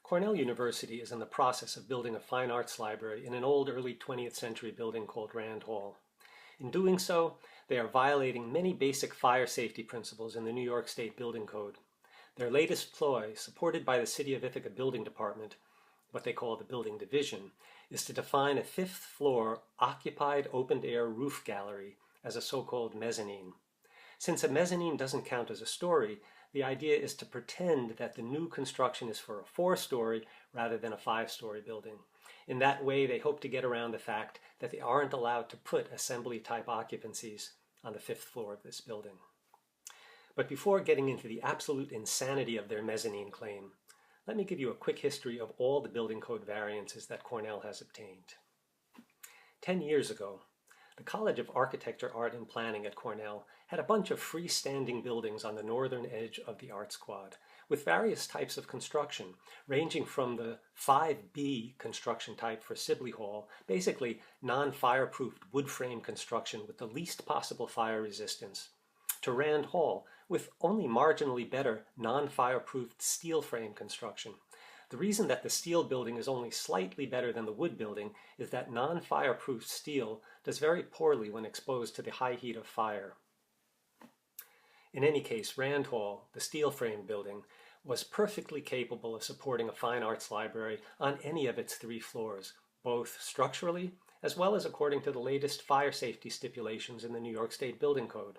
Cornell University is in the process of building a fine arts library in an old early 20th century building called Rand Hall. In doing so, they are violating many basic fire safety principles in the New York State Building Code. Their latest ploy, supported by the City of Ithaca Building Department, what they call the Building Division, is to define a fifth-floor occupied open-air roof gallery as a so-called mezzanine. Since a mezzanine doesn't count as a story, the idea is to pretend that the new construction is for a four-story rather than a five-story building. In that way, they hope to get around the fact that they aren't allowed to put assembly-type occupancies on the fifth floor of this building. But before getting into the absolute insanity of their mezzanine claim, let me give you a quick history of all the building code variances that Cornell has obtained. 10 years ago, the College of Architecture, Art, and Planning at Cornell had a bunch of freestanding buildings on the northern edge of the Art Squad, with various types of construction, ranging from the 5B construction type for Sibley Hall, basically non-fireproofed wood frame construction with the least possible fire resistance, to Rand Hall, with only marginally better non-fireproofed steel frame construction. The reason that the steel building is only slightly better than the wood building is that non-fireproof steel does very poorly when exposed to the high heat of fire. In any case, Rand Hall, the steel frame building, was perfectly capable of supporting a fine arts library on any of its three floors, both structurally as well as according to the latest fire safety stipulations in the New York State Building Code.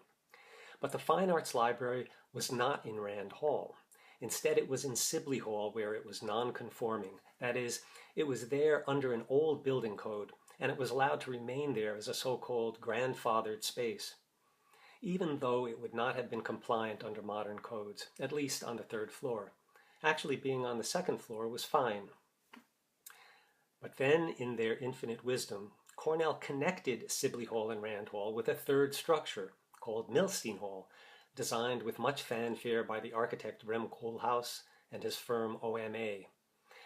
But the fine arts library was not in Rand Hall. Instead, it was in Sibley Hall, where it was non-conforming. That is, it was there under an old building code, and it was allowed to remain there as a so-called grandfathered space, even though it would not have been compliant under modern codes, at least on the third floor. Actually, being on the second floor was fine. But then, in their infinite wisdom, Cornell connected Sibley Hall and Rand Hall with a third structure called Milstein Hall, designed with much fanfare by the architect Rem Koolhaas and his firm OMA.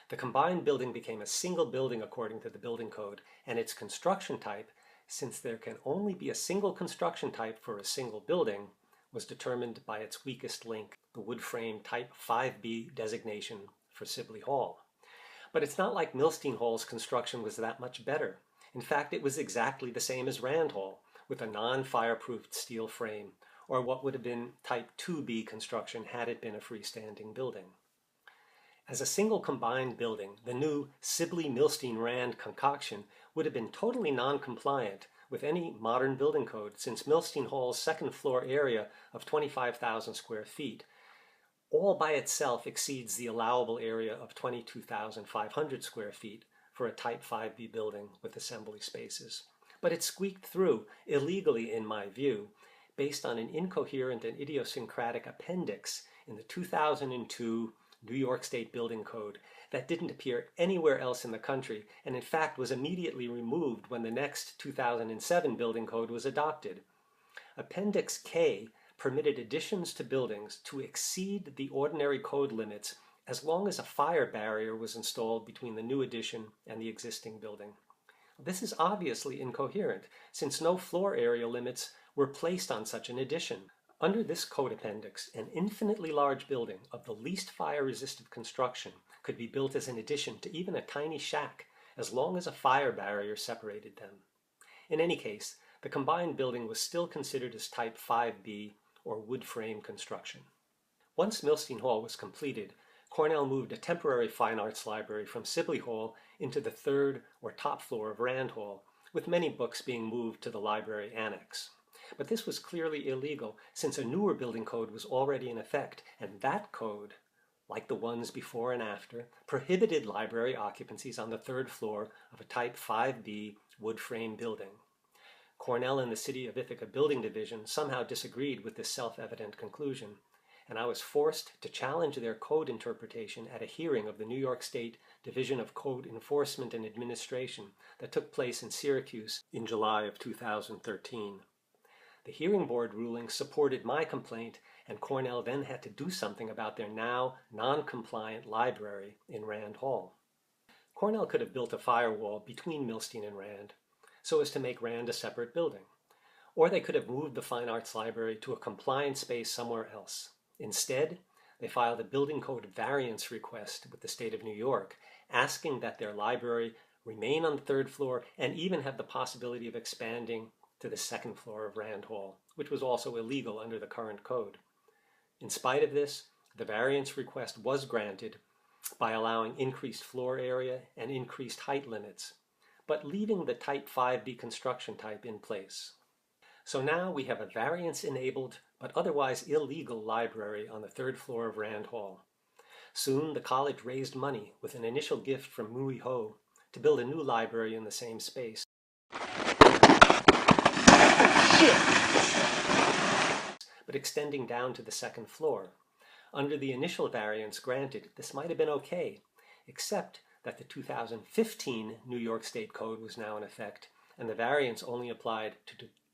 The combined building became a single building according to the building code, and its construction type, since there can only be a single construction type for a single building, was determined by its weakest link, the wood frame type 5B designation for Sibley Hall. But it's not like Milstein Hall's construction was that much better. In fact, it was exactly the same as Rand Hall, with a non-fireproofed steel frame, or what would have been type 2B construction had it been a freestanding building. As a single combined building, the new Sibley-Milstein-Rand concoction would have been totally non-compliant with any modern building code, since Milstein Hall's second floor area of 25,000 square feet all by itself exceeds the allowable area of 22,500 square feet for a type 5B building with assembly spaces. But it squeaked through, illegally in my view, based on an incoherent and idiosyncratic appendix in the 2002 New York State Building Code that didn't appear anywhere else in the country, and in fact was immediately removed when the next 2007 Building Code was adopted. Appendix K permitted additions to buildings to exceed the ordinary code limits as long as a fire barrier was installed between the new addition and the existing building. This is obviously incoherent, since no floor area limits were placed on such an addition. Under this code appendix, an infinitely large building of the least fire-resistant construction could be built as an addition to even a tiny shack, as long as a fire barrier separated them. In any case, the combined building was still considered as type 5B, or wood frame construction. Once Milstein Hall was completed, Cornell moved a temporary fine arts library from Sibley Hall into the third or top floor of Rand Hall, with many books being moved to the library annex. But this was clearly illegal, since a newer building code was already in effect, and that code, like the ones before and after, prohibited library occupancies on the third floor of a type 5B wood frame building. Cornell and the City of Ithaca Building Division somehow disagreed with this self-evident conclusion, and I was forced to challenge their code interpretation at a hearing of the New York State Division of Code Enforcement and Administration that took place in Syracuse in July of 2013. The hearing board ruling supported my complaint, and Cornell then had to do something about their now non-compliant library in Rand Hall. Cornell could have built a firewall between Milstein and Rand, so as to make Rand a separate building. Or they could have moved the Fine Arts Library to a compliant space somewhere else. Instead, they filed a building code variance request with the state of New York, asking that their library remain on the third floor and even have the possibility of expanding to the second floor of Rand Hall, which was also illegal under the current code. In spite of this, the variance request was granted by allowing increased floor area and increased height limits, but leaving the Type 5B construction type in place. So now we have a variance-enabled but otherwise illegal library on the third floor of Rand Hall. Soon the college raised money with an initial gift from Mui Ho to build a new library in the same space. But extending down to the second floor. Under the initial variance granted, this might have been okay, except that the 2015 New York State Code was now in effect, and the variance only applied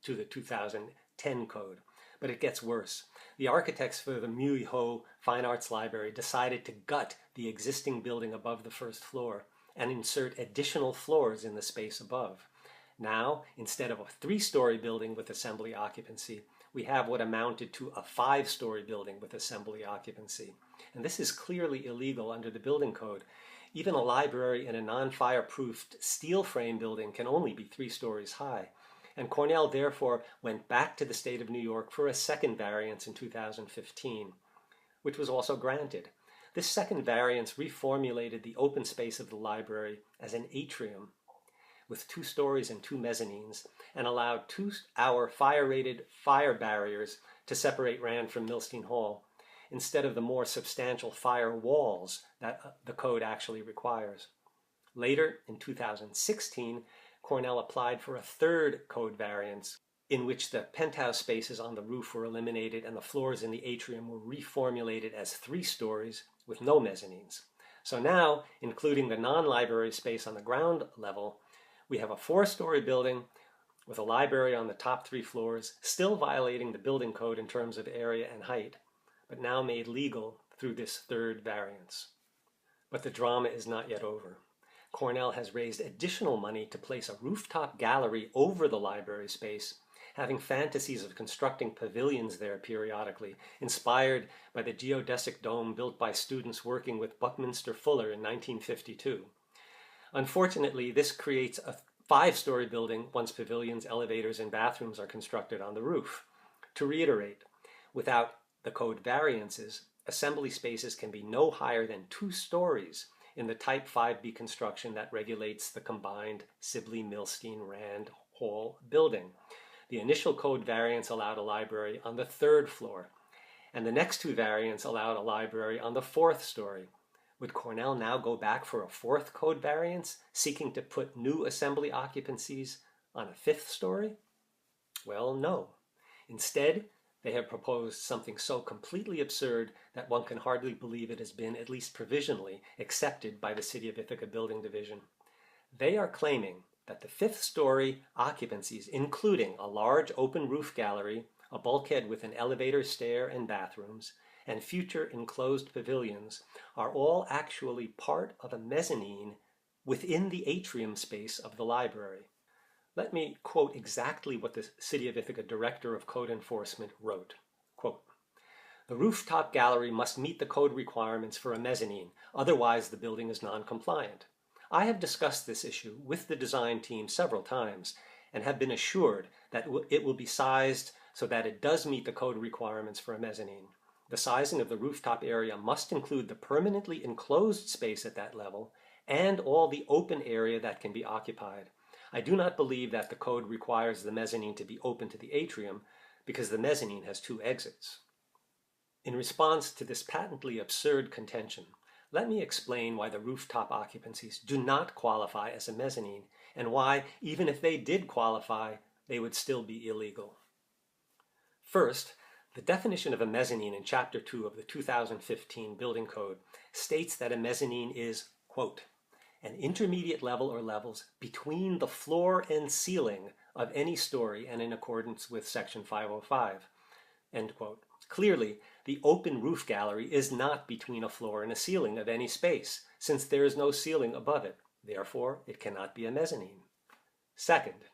to the 2010 code. But it gets worse. The architects for the Mui Ho Fine Arts Library decided to gut the existing building above the first floor and insert additional floors in the space above. Now, instead of a 3-story building with assembly occupancy, we have what amounted to a 5-story building with assembly occupancy. And this is clearly illegal under the building code. Even a library in a non-fireproofed steel frame building can only be 3 stories high. And Cornell therefore went back to the state of New York for a second variance in 2015, which was also granted. This second variance reformulated the open space of the library as an atrium with 2 stories and 2 mezzanines, and allowed 2-hour fire-rated fire barriers to separate Rand from Milstein Hall, instead of the more substantial fire walls that the code actually requires. Later, in 2016, Cornell applied for a third code variance, in which the penthouse spaces on the roof were eliminated and the floors in the atrium were reformulated as 3 stories with no mezzanines. So now, including the non-library space on the ground level, we have a 4-story building with a library on the top 3 floors, still violating the building code in terms of area and height, but now made legal through this third variance. But the drama is not yet over. Cornell has raised additional money to place a rooftop gallery over the library space, having fantasies of constructing pavilions there periodically, inspired by the geodesic dome built by students working with Buckminster Fuller in 1952. Unfortunately, this creates a 5-story building once pavilions, elevators, and bathrooms are constructed on the roof. To reiterate, without the code variances, assembly spaces can be no higher than 2 stories in the Type 5B construction that regulates the combined Sibley-Milstein-Rand Hall building. The initial code variance allowed a library on the 3rd floor, and the next 2 variants allowed a library on the 4th story. Would Cornell now go back for a 4th code variance, seeking to put new assembly occupancies on a 5th story? Well, no. Instead, they have proposed something so completely absurd that one can hardly believe it has been, at least provisionally, accepted by the City of Ithaca Building Division. They are claiming that the 5th story occupancies, including a large open roof gallery, a bulkhead with an elevator, stair, and bathrooms, and future enclosed pavilions, are all actually part of a mezzanine within the atrium space of the library. Let me quote exactly what the City of Ithaca Director of Code Enforcement wrote. Quote, "The rooftop gallery must meet the code requirements for a mezzanine, otherwise the building is non-compliant. I have discussed this issue with the design team several times and have been assured that it will be sized so that it does meet the code requirements for a mezzanine. The sizing of the rooftop area must include the permanently enclosed space at that level and all the open area that can be occupied. I do not believe that the code requires the mezzanine to be open to the atrium because the mezzanine has 2 exits." In response to this patently absurd contention, let me explain why the rooftop occupancies do not qualify as a mezzanine and why, even if they did qualify, they would still be illegal. First, the definition of a mezzanine in Chapter 2 of the 2015 Building Code states that a mezzanine is, quote, "an intermediate level or levels between the floor and ceiling of any story and in accordance with Section 505, end quote. Clearly, the open roof gallery is not between a floor and a ceiling of any space, since there is no ceiling above it. Therefore, it cannot be a mezzanine. Second,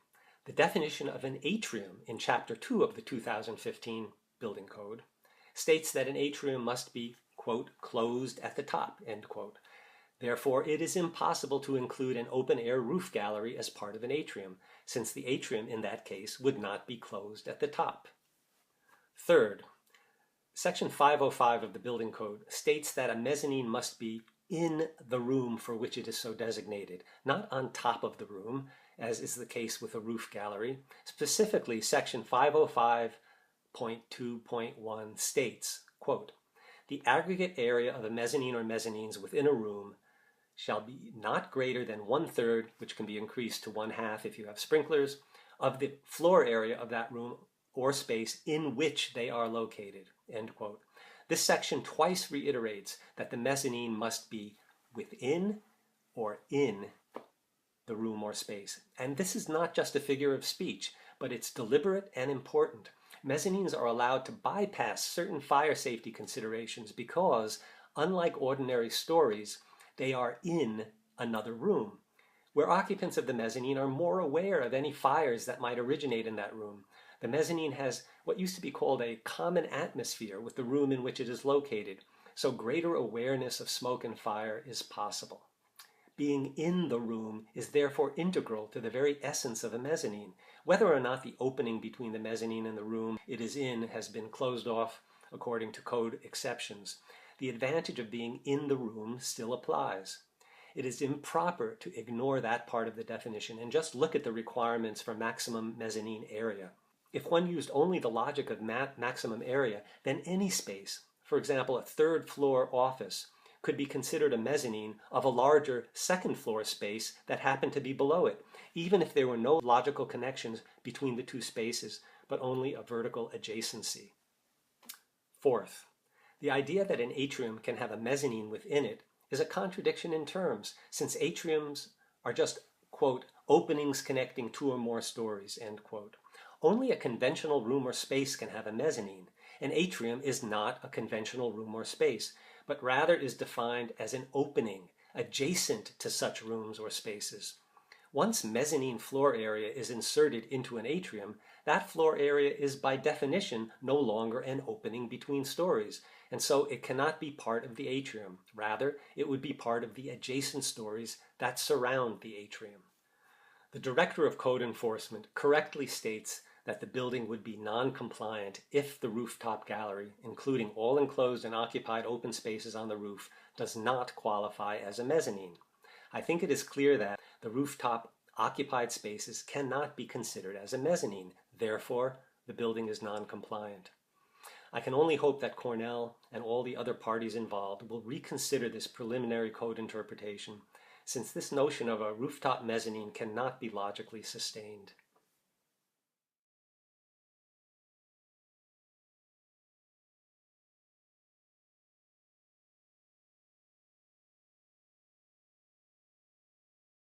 the definition of an atrium in Chapter 2 of the 2015 Building Code states that an atrium must be, quote, closed at the top, end quote. Therefore, it is impossible to include an open-air roof gallery as part of an atrium, since the atrium in that case would not be closed at the top. Third, Section 505 of the Building Code states that a mezzanine must be in the room for which it is so designated, not on top of the room, as is the case with a roof gallery. Specifically, Section 505.2.1 states, quote, the aggregate area of a mezzanine or mezzanines within a room shall be not greater than 1/3, which can be increased to 1/2 if you have sprinklers, of the floor area of that room or space in which they are located, end quote. This section twice reiterates that the mezzanine must be within or in the room or space. And this is not just a figure of speech, but it's deliberate and important. Mezzanines are allowed to bypass certain fire safety considerations because, unlike ordinary stories, they are in another room, where occupants of the mezzanine are more aware of any fires that might originate in that room. The mezzanine has what used to be called a common atmosphere with the room in which it is located, so greater awareness of smoke and fire is possible. Being in the room is therefore integral to the very essence of a mezzanine. Whether or not the opening between the mezzanine and the room it is in has been closed off according to code exceptions, the advantage of being in the room still applies. It is improper to ignore that part of the definition and just look at the requirements for maximum mezzanine area. If one used only the logic of maximum area, then any space, for example, a third-floor office, could be considered a mezzanine of a larger second-floor space that happened to be below it, even if there were no logical connections between the two spaces, but only a vertical adjacency. Fourth, the idea that an atrium can have a mezzanine within it is a contradiction in terms, since atriums are just, quote, openings connecting two or more stories, end quote. Only a conventional room or space can have a mezzanine. An atrium is not a conventional room or space, but rather is defined as an opening adjacent to such rooms or spaces. Once mezzanine floor area is inserted into an atrium, that floor area is by definition no longer an opening between stories, and so it cannot be part of the atrium. Rather, it would be part of the adjacent stories that surround the atrium. The Director of Code Enforcement correctly states that the building would be non-compliant if the rooftop gallery, including all enclosed and occupied open spaces on the roof, does not qualify as a mezzanine. I think it is clear that the rooftop occupied spaces cannot be considered as a mezzanine. Therefore, the building is non-compliant. I can only hope that Cornell and all the other parties involved will reconsider this preliminary code interpretation, since this notion of a rooftop mezzanine cannot be logically sustained.